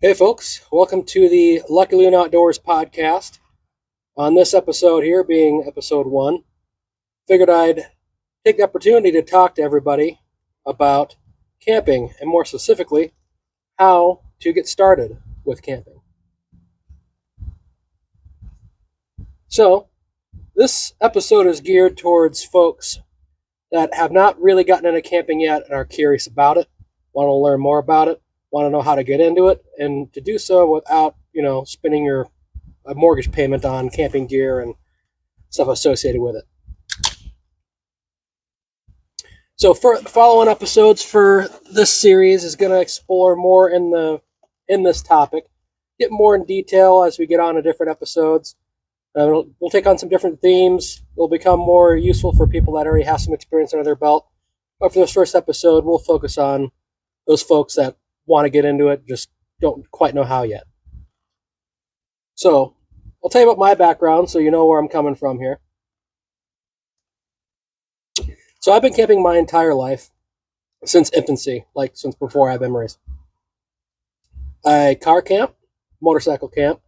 Hey folks, welcome to the Lucky Loon Outdoors podcast. On this episode here, being episode 1, figured I'd take the opportunity to talk to everybody about camping, and more specifically, how to get started with camping. So, this episode is geared towards folks that have not really gotten into camping yet and are curious about it, want to learn more about it, want to know how to get into it, and to do so without, spending a mortgage payment on camping gear and stuff associated with it. So, for following episodes for this series is going to explore more in this topic, get more in detail as we get on to different episodes. We'll take on some different themes. It'll become more useful for people that already have some experience under their belt. But for this first episode, we'll focus on those folks that want to get into it, just don't quite know how yet. So, I'll tell you about my background so you know where I'm coming from here. So, I've been camping my entire life since infancy, like since before I have memories. I car camp, motorcycle camp,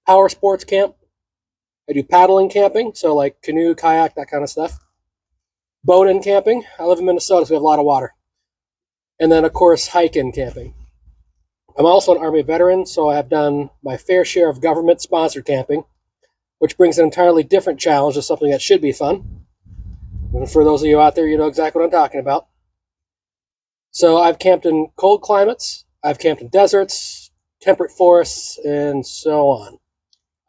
power sports camp. I do paddling camping, so like canoe, kayak, that kind of stuff. Boat-in camping. I live in Minnesota, so we have a lot of water. And then, of course, hike-in camping. I'm also an Army veteran, so I have done my fair share of government-sponsored camping, which brings an entirely different challenge to something that should be fun. And for those of you out there, you know exactly what I'm talking about. So I've camped in cold climates, I've camped in deserts, temperate forests, and so on.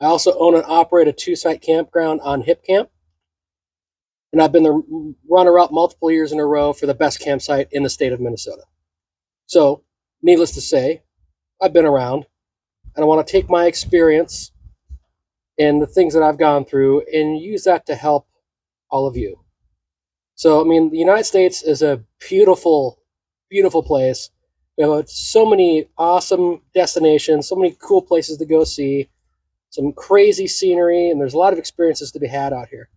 I also own and operate a 2-site campground on Hip Camp, and I've been the runner-up multiple years in a row for the best campsite in the state of Minnesota. So, needless to say, I've been around, and I want to take my experience and the things that I've gone through and use that to help all of you. So, the United States is a beautiful, beautiful place. We have so many awesome destinations, so many cool places to go see, some crazy scenery, and there's a lot of experiences to be had out here.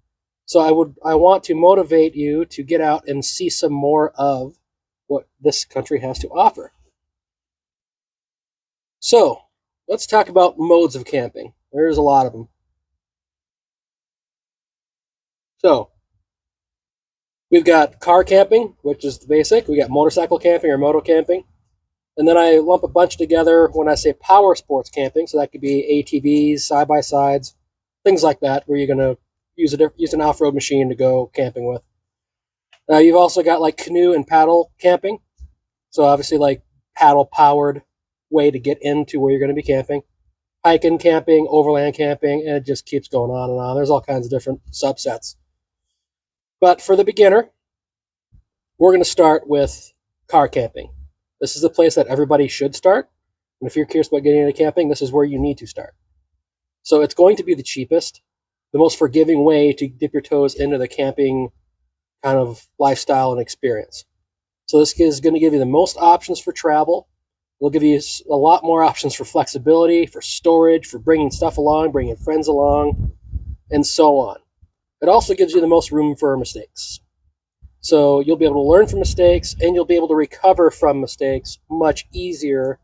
So I want to motivate you to get out and see some more of what this country has to offer. So, let's talk about modes of camping. There's a lot of them. So, we've got car camping, which is the basic. We got motorcycle camping or moto camping. And then I lump a bunch together when I say power sports camping. So that could be ATVs, side-by-sides, things like that, where you're going to use an off-road machine to go camping with. You've also got like canoe and paddle camping. So obviously like paddle-powered way to get into where you're going to be camping. Hiking camping, overland camping, and it just keeps going on and on. There's all kinds of different subsets. But for the beginner, we're going to start with car camping. This is the place that everybody should start. And if you're curious about getting into camping, this is where you need to start. So it's going to be the cheapest, the most forgiving way to dip your toes into the camping kind of lifestyle and experience. So this is going to give you the most options for travel. It'll give you a lot more options for flexibility, for storage, for bringing stuff along, bringing friends along, and so on. It also gives you the most room for mistakes. So you'll be able to learn from mistakes, and you'll be able to recover from mistakes much easier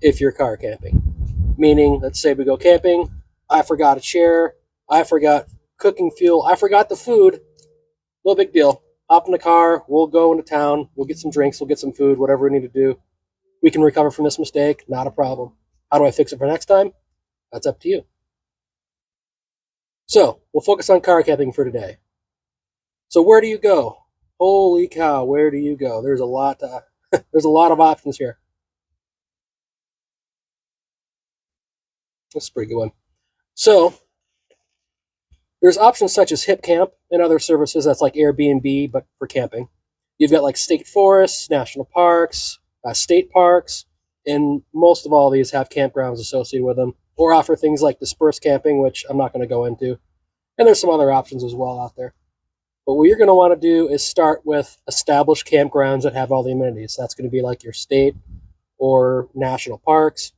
if you're car camping. Meaning, let's say we go camping, I forgot a chair, I forgot cooking fuel, I forgot the food. No big deal. Hop in the car, we'll go into town, we'll get some drinks, we'll get some food, whatever we need to do. We can recover from this mistake, not a problem. How do I fix it for next time? That's up to you. So, we'll focus on car camping for today. So where do you go? Holy cow, where do you go? There's a lot of options here. That's a pretty good one. So, there's options such as Hip Camp and other services that's like Airbnb, but for camping. You've got like state forests, national parks, state parks, and most of all these have campgrounds associated with them, or offer things like dispersed camping, which I'm not going to go into. And there's some other options as well out there. But what you're going to want to do is start with established campgrounds that have all the amenities. That's going to be like your state or national parks.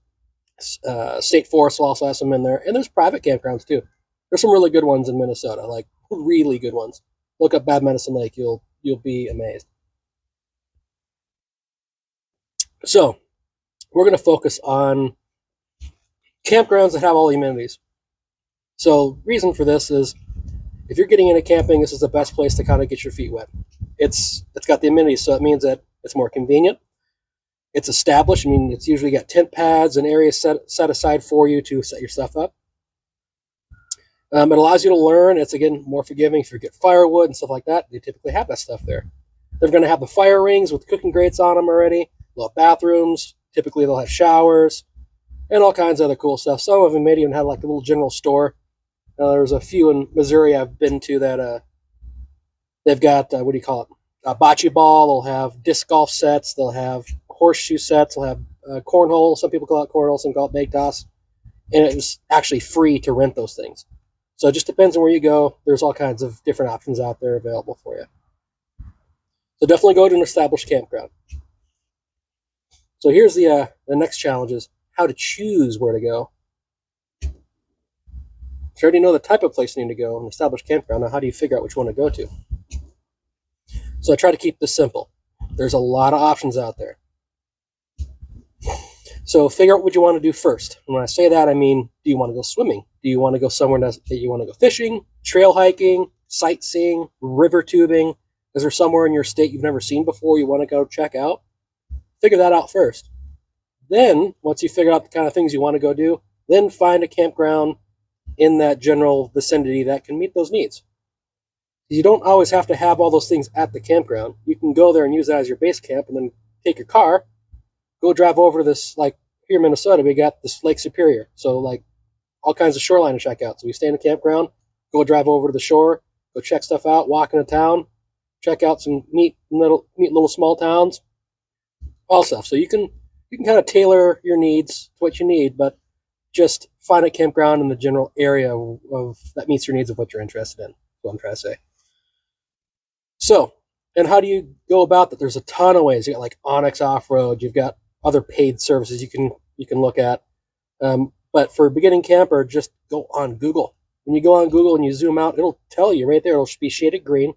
State forests will also have some in there. And there's private campgrounds too. There's some really good ones in Minnesota, like really good ones. Look up Bad Medicine Lake. You'll be amazed. So we're going to focus on campgrounds that have all the amenities. So reason for this is if you're getting into camping, this is the best place to kind of get your feet wet. It's got the amenities, so it means that it's more convenient. It's established. I mean, it's usually got tent pads and areas set aside for you to set your stuff up. It allows you to learn. It's, again, more forgiving if you get firewood and stuff like that. They typically have that stuff there. They're going to have the fire rings with cooking grates on them already. They'll have bathrooms. Typically, they'll have showers and all kinds of other cool stuff. Some of them may even have like a little general store. There's a few in Missouri I've been to that they've got, what do you call it? A bocce ball. They'll have disc golf sets. They'll have horseshoe sets. They'll have cornhole. Some people call it cornhole. Some call it bake toss. And it's actually free to rent those things. So it just depends on where you go. There's all kinds of different options out there available for you. So definitely go to an established campground. So here's the next challenge is how to choose where to go. You already know the type of place you need to go, an established campground. Now, how do you figure out which one to go to? So I try to keep this simple. There's a lot of options out there. So figure out what you want to do first. And when I say that, I mean, do you want to go swimming? Do you want to go somewhere that you want to go fishing, trail hiking, sightseeing, river tubing? Is there somewhere in your state you've never seen before you want to go check out? Figure that out first. Then, once you figure out the kind of things you want to go do, then find a campground in that general vicinity that can meet those needs. You don't always have to have all those things at the campground. You can go there and use that as your base camp and then take your car, go drive over to this, like here in Minnesota, we got this Lake Superior. So like all kinds of shoreline to check out. So we stay in a campground, go drive over to the shore, go check stuff out, walk into town, check out some neat little small towns, all stuff. So you can kind of tailor your needs to what you need, but just find a campground in the general area of that meets your needs of what you're interested in. That's what I'm trying to say. So, and how do you go about that? There's a ton of ways. You got like Onyx Off-Road. You've got other paid services you can look at. But for a beginning camper, just go on Google. When you go on Google and you zoom out, it'll tell you right there. It'll be shaded green,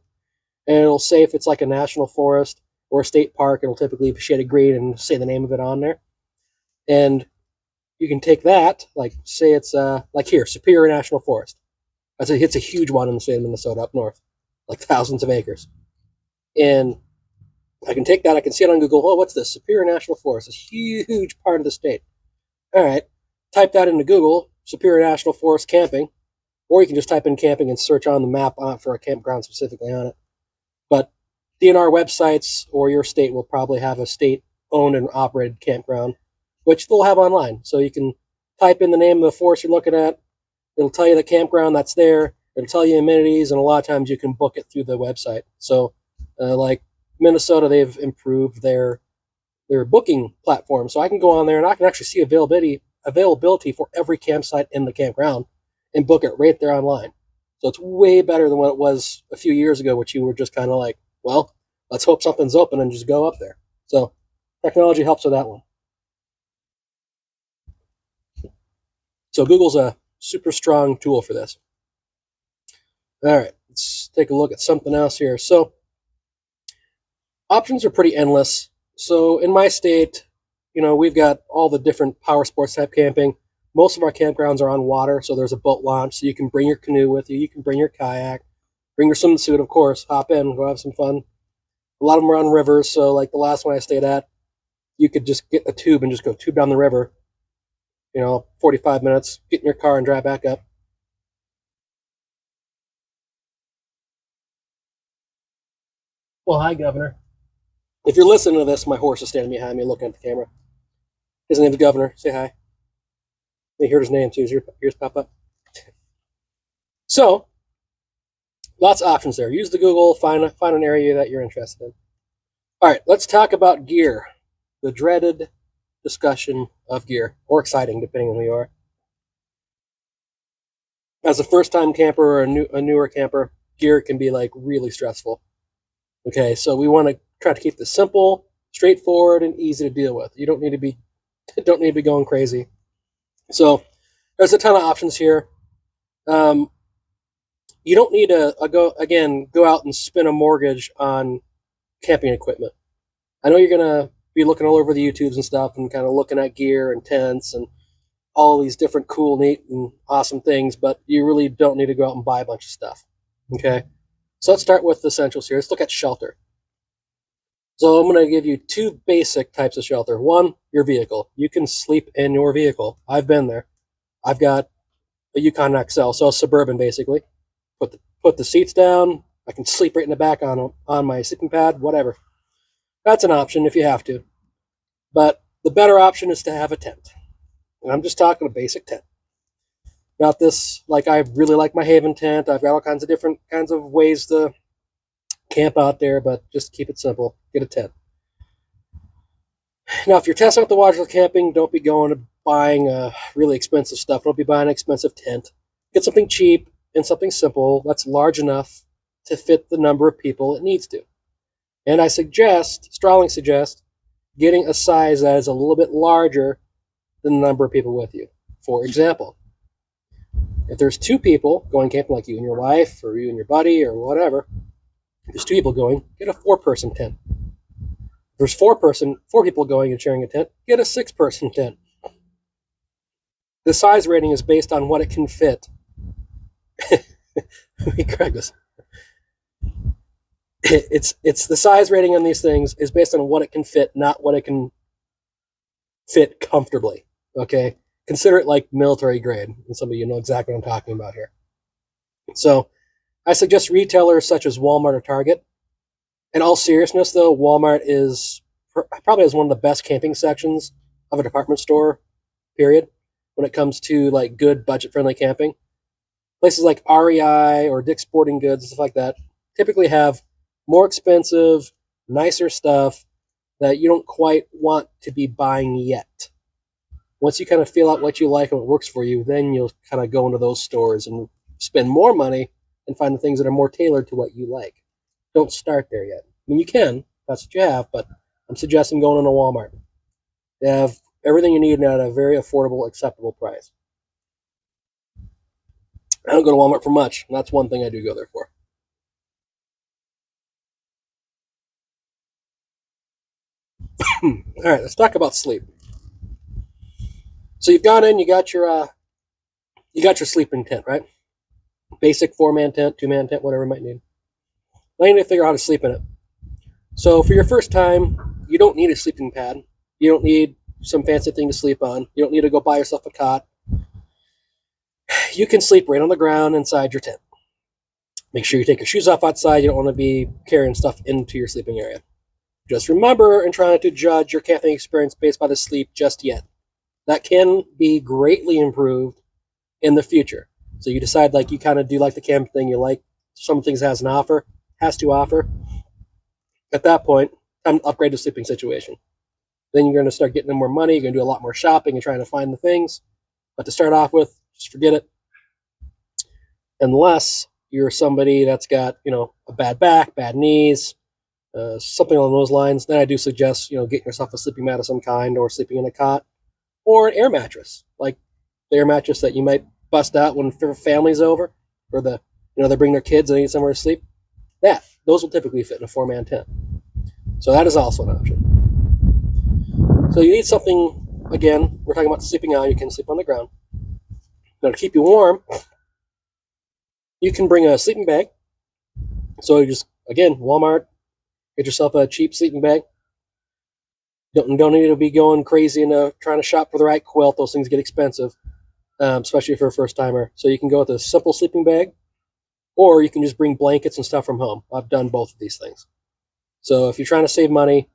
and it'll say if it's like a national forest or a state park. It'll typically be shaded green and say the name of it on there. And you can take that, like say it's like here, Superior National Forest. It's a huge one in the state of Minnesota up north, like thousands of acres. And I can take that, I can see it on Google. Oh, what's this? Superior National Forest, a huge part of the state. All right, type that into Google, Superior National Forest camping, or you can just type in camping and search on the map for a campground specifically on it. But DNR websites or your state will probably have a state-owned and operated campground, which they'll have online. So you can type in the name of the forest you're looking at. It'll tell you the campground that's there. It'll tell you amenities, and a lot of times you can book it through the website. So like Minnesota, they've improved their booking platform. So I can go on there and I can actually see availability for every campsite in the campground and book it right there online. So it's way better than what it was a few years ago, which you were just kind of like, well, let's hope something's open and just go up there. So technology helps with that one. So Google's a super strong tool for this. All right, let's take a look at something else here. So options are pretty endless. So in my state, we've got all the different power sports type camping. Most of our campgrounds are on water, so there's a boat launch, so you can bring your canoe with you. You can bring your kayak, bring your swimming suit, of course, hop in, go have some fun. A lot of them are on rivers, so like the last one I stayed at, you could just get a tube and just go tube down the river, 45 minutes, get in your car and drive back up. Well, hi, Governor. If you're listening to this, my horse is standing behind me looking at the camera. His name's Governor. Say hi. You heard his name too. His ears pop up. So, lots of options there. Use the Google, find an area that you're interested in. All right, let's talk about gear. The dreaded discussion of gear, or exciting, depending on who you are. As a first-time camper or a newer camper, gear can be like really stressful. Okay, so we want to try to keep this simple, straightforward, and easy to deal with. You don't need to be going crazy. So there's a ton of options here. You don't need to go out and spend a mortgage on camping equipment. I know you're gonna be looking all over the YouTubes and stuff and kind of looking at gear and tents and all these different cool, neat, and awesome things, but you really don't need to go out and buy a bunch of stuff. Okay? So let's start with the essentials here. Let's look at shelter. So I'm going to give you two basic types of shelter. One, your vehicle. You can sleep in your vehicle. I've been there. I've got a Yukon XL, so a Suburban basically. Put the seats down. I can sleep right in the back on my sleeping pad, whatever. That's an option if you have to. But the better option is to have a tent. And I'm just talking a basic tent. Got this, like I really like my Haven tent. I've got all kinds of different kinds of ways to camp out there, but just keep it simple. Get a tent. Now, if you're testing out the waters of camping, don't be going to buying really expensive stuff. Don't be buying an expensive tent. Get something cheap and something simple that's large enough to fit the number of people it needs to. And I strongly suggest, getting a size that is a little bit larger than the number of people with you. For example, if there's two people going camping, like you and your wife, or you and your buddy, or whatever, if there's two people going, get a 4-person tent. If there's 4 people going and sharing a tent, get a 6-person tent. The size rating is based on what it can fit. Let me correct this. It's the size rating on these things is based on what it can fit, not what it can fit comfortably. Okay? Consider it like military grade, and some of you know exactly what I'm talking about here. So I suggest retailers such as Walmart or Target. In all seriousness, though, Walmart probably has one of the best camping sections of a department store, period, when it comes to like good budget-friendly camping. Places like REI or Dick's Sporting Goods and stuff like that typically have more expensive, nicer stuff that you don't quite want to be buying yet. Once you kind of feel out what you like and what works for you, then you'll kind of go into those stores and spend more money and find the things that are more tailored to what you like. Don't start there yet. I mean, you can. That's what you have, but I'm suggesting going into Walmart. They have everything you need at a very affordable, acceptable price. I don't go to Walmart for much, and that's one thing I do go there for. All right, let's talk about sleep. So you've gone in, you got your sleeping tent, right? Basic 4-man tent, 2-man tent, whatever you might need. Now you need to figure out how to sleep in it. So for your first time, you don't need a sleeping pad. You don't need some fancy thing to sleep on. You don't need to go buy yourself a cot. You can sleep right on the ground inside your tent. Make sure you take your shoes off outside. You don't want to be carrying stuff into your sleeping area. Just remember, and try not to judge your camping experience based by the sleep just yet. That can be greatly improved in the future. So you decide, like, you kind of do like the camping thing, you like some things it has to offer. At that point, time to upgrade the sleeping situation. Then you're going to start getting more money, you're going to do a lot more shopping and trying to find the things. But to start off with, just forget it. Unless you're somebody that's got, a bad back, bad knees, something along those lines, then I do suggest, getting yourself a sleeping mat of some kind, or sleeping in a cot, or an air mattress, like the air mattress that you might bust out when family's over, or they bring their kids and they need somewhere to sleep. Those will typically fit in a 4-man tent. So that is also an option. So you need something, again, we're talking about sleeping out, you can sleep on the ground. Now to keep you warm, you can bring a sleeping bag. So you just, again, Walmart, get yourself a cheap sleeping bag. Don't need to be going crazy and trying to shop for the right quilt. Those things get expensive, especially for a first-timer. So you can go with a simple sleeping bag, or you can just bring blankets and stuff from home. I've done both of these things. So if you're trying to save money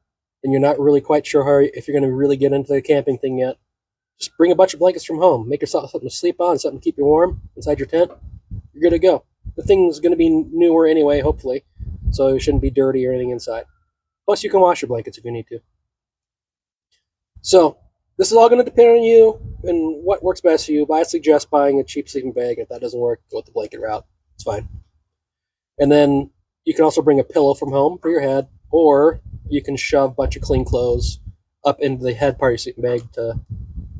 and you're not really quite sure if you're going to really get into the camping thing yet, just bring a bunch of blankets from home. Make yourself something to sleep on, something to keep you warm inside your tent. You're good to go. The thing's going to be newer anyway, hopefully, so it shouldn't be dirty or anything inside. Plus, you can wash your blankets if you need to. So this is all going to depend on you and what works best for you, but I suggest buying a cheap sleeping bag. If that doesn't work, go with the blanket route. It's fine. And then you can also bring a pillow from home for your head, or you can shove a bunch of clean clothes up into the head part of your sleeping bag to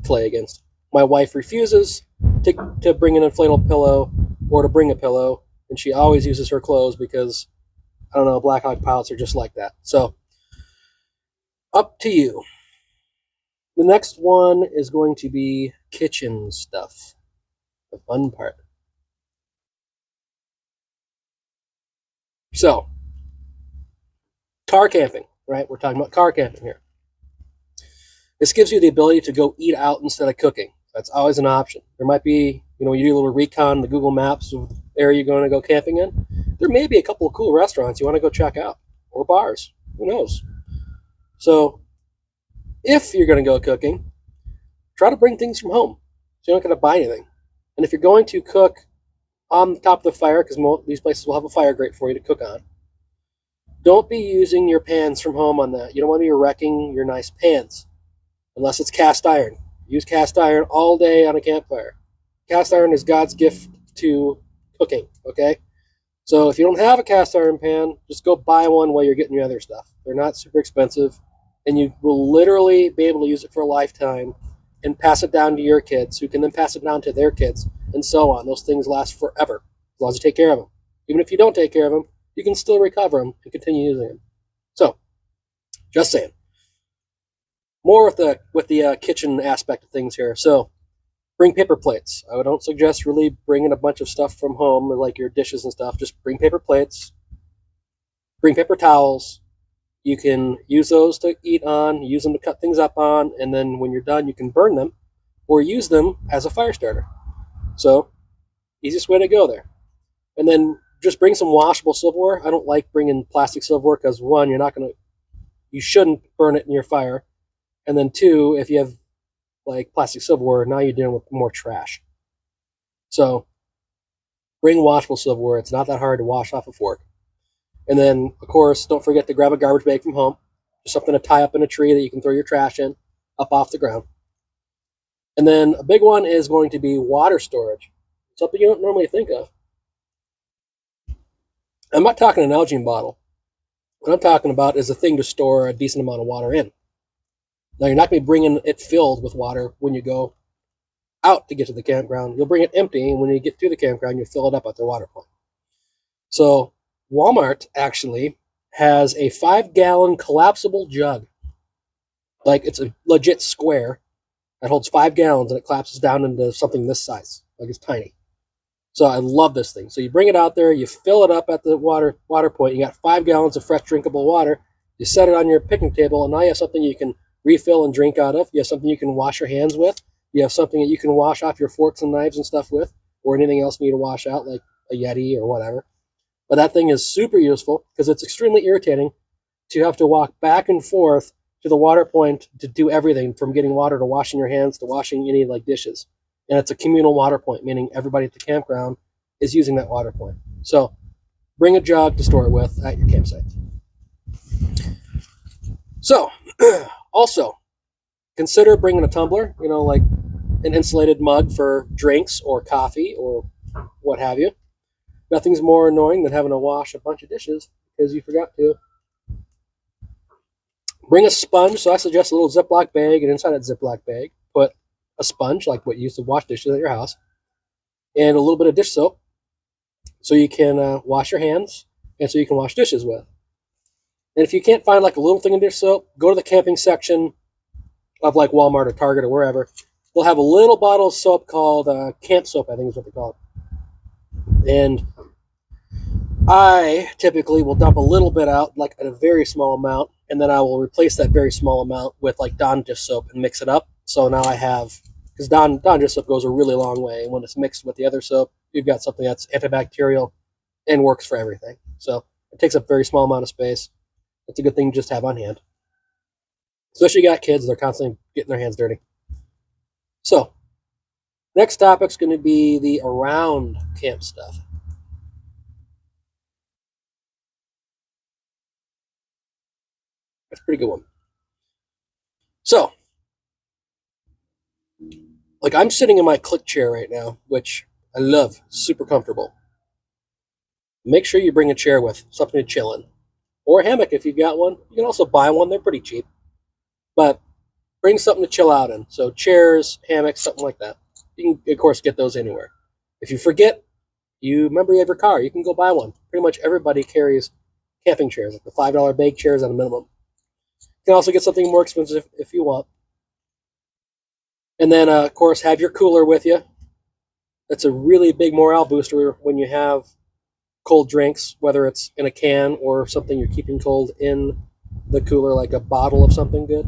play against. My wife refuses to bring an inflatable pillow or to bring a pillow, and she always uses her clothes because, I don't know, Black Hawk pilots are just like that. So Up to you. The next one is going to be kitchen stuff, the fun part. So, car camping, right? We're talking about car camping here. This gives you the ability to go eat out instead of cooking. That's always an option. There might be, you do a little recon, the Google Maps of the area you're going to go camping in. There may be a couple of cool restaurants you want to go check out, or bars. Who knows? So, if you're going to go cooking, try to bring things from home so you don't got to buy anything. And if you're going to cook on the top of the fire, because these places will have a fire grate for you to cook on, don't be using your pans from home on that. You don't want to be wrecking your nice pans unless it's cast iron. Use cast iron all day on a campfire. Cast iron is God's gift to cooking, okay? So if you don't have a cast iron pan, just go buy one while you're getting your other stuff. They're not super expensive, and you will literally be able to use it for a lifetime and pass it down to your kids, who can then pass it down to their kids, and so on. Those things last forever, as long as you take care of them. Even if you don't take care of them, you can still recover them and continue using them. So, just saying. More with the kitchen aspect of things here. So, bring paper plates. I don't suggest really bringing a bunch of stuff from home, like your dishes and stuff. Just bring paper plates. Bring paper towels. You can use those to eat on, use them to cut things up on, and then when you're done, you can burn them or use them as a fire starter. So, easiest way to go there. And then just bring some washable silverware. I don't like bringing plastic silverware because, one, you shouldn't burn it in your fire. And then two, if you have like plastic silverware, now you're dealing with more trash. So bring washable silverware. It's not that hard to wash off a fork. And then, of course, don't forget to grab a garbage bag from home. Just something to tie up in a tree that you can throw your trash in, up off the ground. And then a big one is going to be water storage. Something you don't normally think of. I'm not talking an Nalgene bottle. What I'm talking about is a thing to store a decent amount of water in. Now, you're not going to be bringing it filled with water when you go out to get to the campground. You'll bring it empty, and when you get to the campground, you'll fill it up at their water point. So Walmart actually has a 5-gallon collapsible jug. Like, it's a legit square that holds 5 gallons, and it collapses down into something this size. Like, it's tiny. So I love this thing. So you bring it out there, you fill it up at the water point. You got 5 gallons of fresh drinkable water. You set it on your picnic table, and now you have something you can refill and drink out of. You have something you can wash your hands with. You have something that you can wash off your forks and knives and stuff with, or anything else you need to wash out, like a Yeti or whatever. But that thing is super useful because it's extremely irritating to have to walk back and forth to the water point to do everything from getting water to washing your hands to washing any like dishes. And it's a communal water point, meaning everybody at the campground is using that water point. So bring a jug to store it with at your campsite. So also consider bringing a tumbler, like an insulated mug for drinks or coffee or what have you. Nothing's more annoying than having to wash a bunch of dishes because you forgot to. Bring a sponge. So I suggest a little Ziploc bag, and inside that Ziploc bag, put a sponge, like what you use to wash dishes at your house, and a little bit of dish soap so you can wash your hands and so you can wash dishes with. And if you can't find like a little thing of dish soap, go to the camping section of like Walmart or Target or wherever. They'll have a little bottle of soap called camp soap, I think is what they call it. And I typically will dump a little bit out, like a very small amount, and then I will replace that very small amount with like Dawn dish soap and mix it up. So now I have, because Dawn dish soap goes a really long way, and when it's mixed with the other soap, you've got something that's antibacterial and works for everything. So it takes up a very small amount of space. It's a good thing to just have on hand. Especially you got kids, they're constantly getting their hands dirty. So, next topic's going to be the around camp stuff. That's a pretty good one. So, like I'm sitting in my click chair right now, which I love, super comfortable. Make sure you bring a chair with something to chill in. Or a hammock if you've got one. You can also buy one, they're pretty cheap. But bring something to chill out in. So chairs, hammocks, something like that. You can, of course, get those anywhere. If you forget, you remember you have your car, you can go buy one. Pretty much everybody carries camping chairs, like the $5 bag chairs at a minimum. You can also get something more expensive if you want. And then, of course, have your cooler with you. That's a really big morale booster when you have cold drinks, whether it's in a can or something you're keeping cold in the cooler, like a bottle of something good,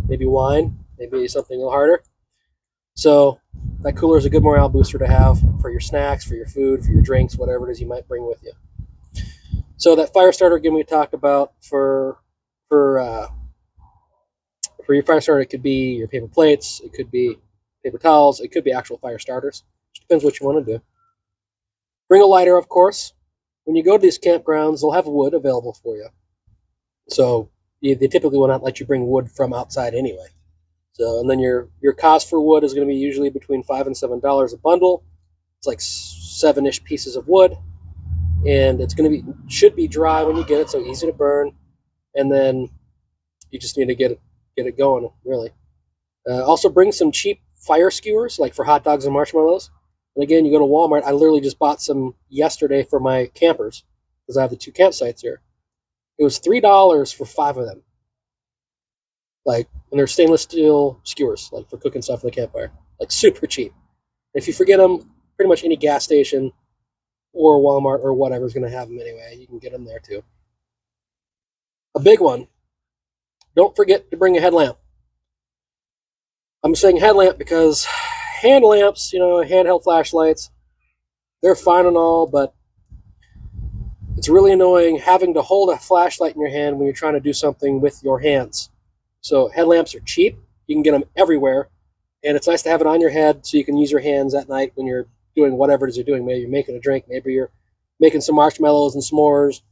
maybe wine, maybe something a little harder. So that cooler is a good morale booster to have for your snacks, for your food, for your drinks, whatever it is you might bring with you. So that fire starter, again, we talked about for your fire starter, it could be your paper plates, it could be paper towels, it could be actual fire starters. It depends what you want to do. Bring a lighter, of course. When you go to these campgrounds, they'll have wood available for you. So they typically will not let you bring wood from outside anyway. So, and then your cost for wood is going to be usually between $5 and $7 a bundle. It's like 7-ish pieces of wood, and it's going to be should be dry when you get it, so easy to burn. And then you just need to get it going, really. Also, bring some cheap fire skewers, like for hot dogs and marshmallows. And again, you go to Walmart. I literally just bought some yesterday for my campers because I have the 2 campsites here. It was $3 for 5 of them. Like, and they're stainless steel skewers, like for cooking stuff in the campfire. Like, super cheap. If you forget them, pretty much any gas station or Walmart or whatever is going to have them anyway. You can get them there too. A big one. Don't forget to bring a headlamp. I'm saying headlamp because hand lamps, handheld flashlights, they're fine and all, but it's really annoying having to hold a flashlight in your hand when you're trying to do something with your hands. So headlamps are cheap. You can get them everywhere. And it's nice to have it on your head so you can use your hands at night when you're doing whatever it is you're doing. Maybe you're making a drink. Maybe you're making some marshmallows and s'mores.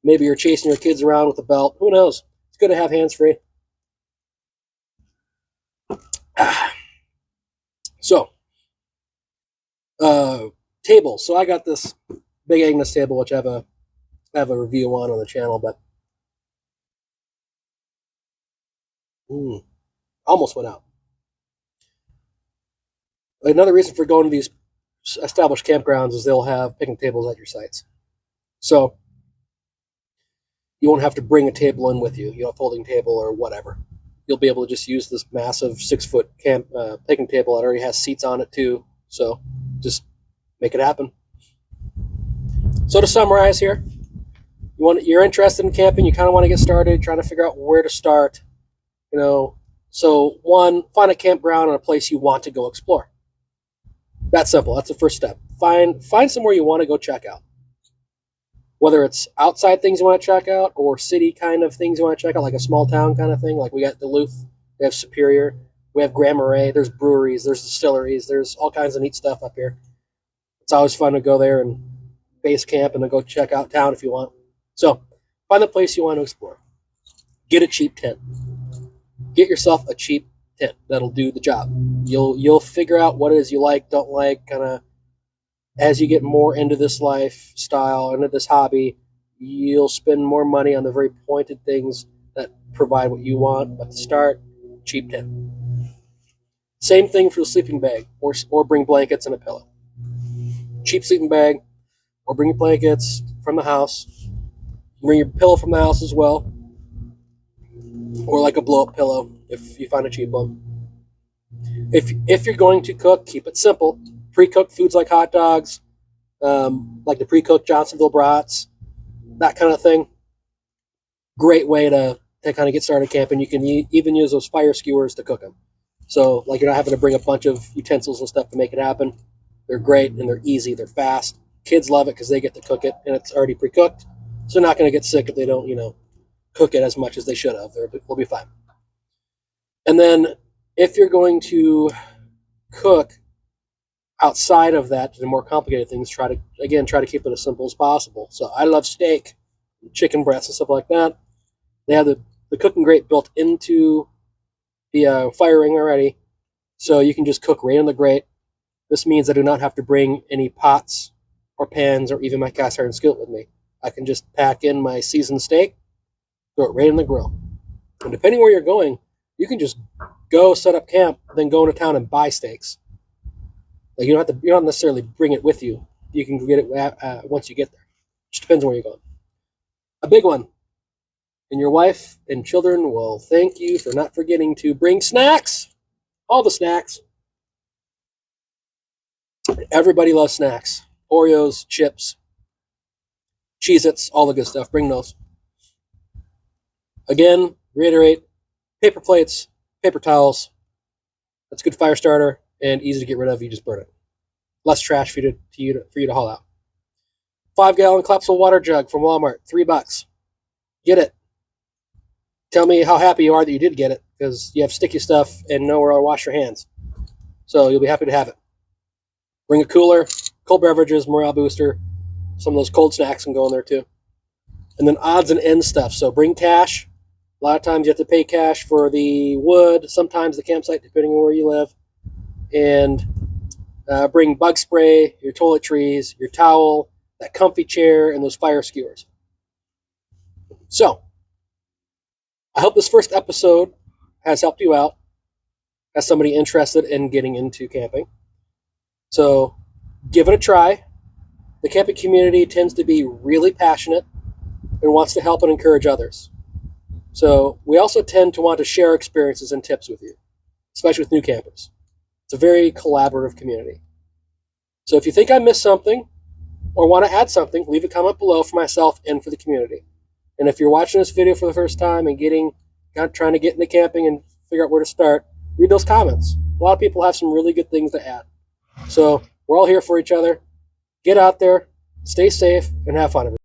Maybe you're chasing your kids around with a belt. Who knows? It's good to have hands free. So, tables. So I got this Big Agnes table, which I have a review on the channel, but almost went out. Another reason for going to these established campgrounds is they'll have picnic tables at your sites. So you won't have to bring a table in with you, a folding table or whatever. You'll be able to just use this massive 6-foot picnic table that already has seats on it too. So just make it happen. So to summarize here, you're interested in camping, you kind of want to get started, trying to figure out where to start. So one, find a campground and a place you want to go explore. That's simple. That's the first step. Find somewhere you want to go check out. Whether it's outside things you want to check out or city kind of things you want to check out, like a small town kind of thing. Like we got Duluth, we have Superior, we have Grand Marais, there's breweries, there's distilleries, there's all kinds of neat stuff up here. It's always fun to go there and base camp and then go check out town if you want. So find the place you want to explore. Get a cheap tent. Get yourself a cheap tent that'll do the job. You'll figure out what it is you like, don't like, kind of as you get more into this lifestyle, into this hobby, you'll spend more money on the very pointed things that provide what you want. But to start, cheap tent. Same thing for the sleeping bag, or bring blankets and a pillow. Cheap sleeping bag, or bring your blankets from the house. Bring your pillow from the house as well, or like a blow-up pillow if you find a cheap one. If you're going to cook, keep it simple. Pre-cooked foods like hot dogs, like the pre-cooked Johnsonville brats, that kind of thing. Great way to kind of get started camping. You can even use those fire skewers to cook them. So like you're not having to bring a bunch of utensils and stuff to make it happen. They're great and they're easy. They're fast. Kids love it because they get to cook it and it's already pre-cooked. So they're not going to get sick if they don't, cook it as much as they should have. They'll be fine. And then if you're going to cook outside of that, the more complicated things, try to keep it as simple as possible. So I love steak, chicken breasts, and stuff like that. They have the cooking grate built into the fire ring already, so you can just cook right in the grate. This means I do not have to bring any pots or pans or even my cast iron skillet with me. I can just pack in my seasoned steak, throw it right in the grill. And depending where you're going, you can just go set up camp, then go into town and buy steaks. Like you don't necessarily bring it with you. You can get it once you get there. Just depends on where you're going. A big one. And your wife and children will thank you for not forgetting to bring snacks. All the snacks. Everybody loves snacks. Oreos, chips, Cheez-Its, all the good stuff. Bring those. Again, reiterate, paper plates, paper towels. That's a good fire starter and easy to get rid of. You just burn it. Less trash for you to haul out. 5-gallon collapsible water jug from Walmart, $3. Get it. Tell me how happy you are that you did get it, because you have sticky stuff and nowhere to wash your hands. So you'll be happy to have it. Bring a cooler, cold beverages, morale booster. Some of those cold snacks can go in there too. And then odds and ends stuff. So bring cash. A lot of times you have to pay cash for the wood, sometimes the campsite, depending on where you live. And bring bug spray, your toiletries, your towel, that comfy chair, and those fire skewers. So, I hope this first episode has helped you out as somebody interested in getting into camping. So, give it a try. The camping community tends to be really passionate and wants to help and encourage others. So, we also tend to want to share experiences and tips with you, especially with new campers. It's a very collaborative community. So, if you think I missed something or want to add something, leave a comment below for myself and for the community. And if you're watching this video for the first time and trying to get into camping and figure out where to start, read those comments. A lot of people have some really good things to add. So we're all here for each other. Get out there, stay safe, and have fun.